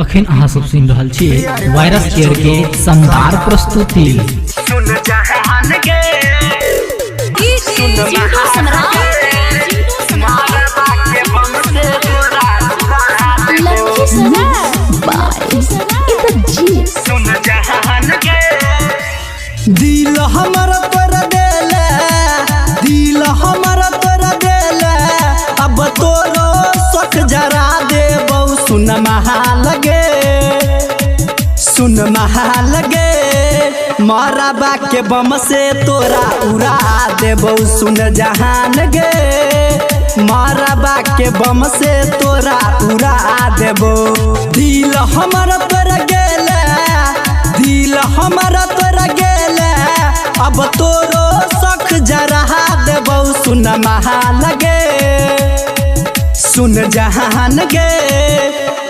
अखन अहाँ सब सुन रहल छी वायरस केयर के शानदार प्रस्तुति। सुन जहान के सुन सम्राट के बम से सुन जहान के दिल हमर पर देले दिल हमर पर देले अब तोरो सख जरा देबौ सुन महालगे मारबा के बम से तोरा उड़ा देबौ सुन जहान गे मारबा के बम से तोरा उड़ा देबौ। दिल हमर पर गेले दिल हमर पर गेले अब तोरो सख जरा देबौ सुन महालगे सुन जहान गे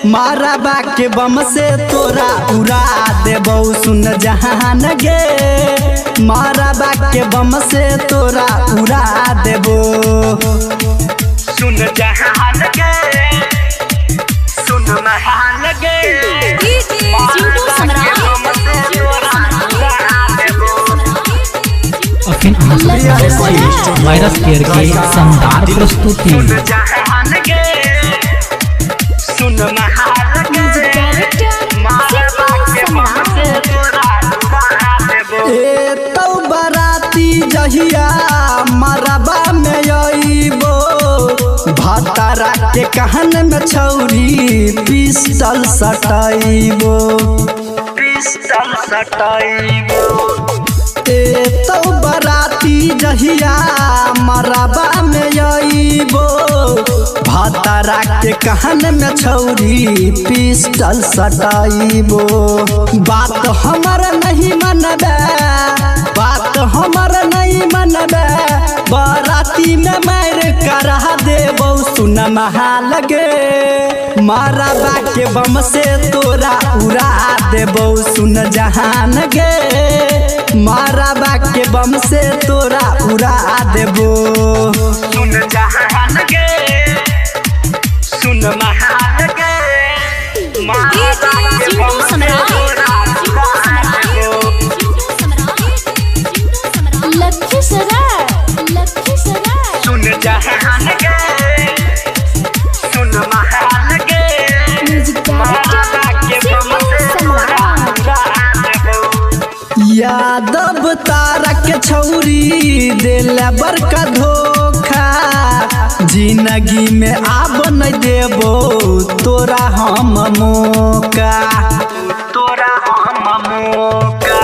मारबा के बम से तोरा उड़ा देबौ सुन जहान गे मारबा के बम से तोरा उड़ा देबौ सुन जहान के सुन महान के अखन अहाँ सब सुन रहल छी वायरस केयर के शानदार प्रस्तुति। जहान के सुन महान के ए तौ बराती जहिया मरबा में अइबो भातारा के कहन में छौरी पिस्टल सटाइबो पिस्टल सटाइबो ए तौ बराती जहिया मरबा में अइबो भातारा के कहन में छौरी पिस्टल सटाइबो। बात हमर नहीं मनबे बात हमर नहीं मनबे बराती में मार करा देबौ सुन महालगे मारबा के बम से तोरा उड़ा देबौ सुन जहान गे मारबा के बम से तोरा उड़ा देबौ सुन जहान के सुन महान के सुन जहान के सुन महान के यादव तारा के छौरी देला बड़का धोखा जिंदगी में आब नहीं देबो तोरा हम मौका तोरा हम मौका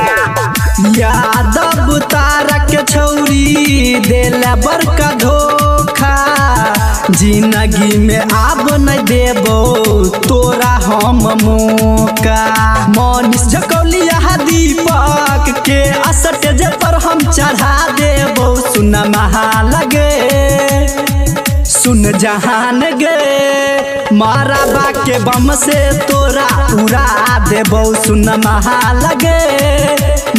यादव तारा के छौरी देला बड़का धोखा जिंदगी में आब नहीं देबो तोरा हम मौका। मनीष झकौलिया दीपक के स्टेज पर हम चढ़ा देबो सुन महालगे सुन जहान गे मारबा के बम से तोरा उड़ा देबौ सुन महालगे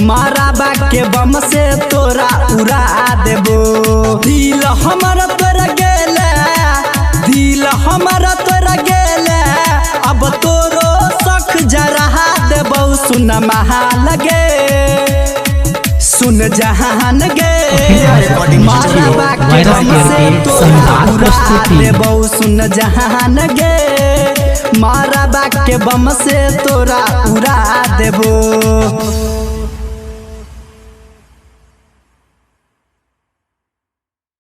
मारबा के बम से तोरा उड़ा देबौ। दिल हमर पर गेले दिल हमर पर गेले अब तोरो सख जरा देबौ सुन महालगे सुन जहान गे मारबा के बम से तोरा उड़ा देबौ सुन जहान गे मारबा के बम से तोरा उड़ा देबौ।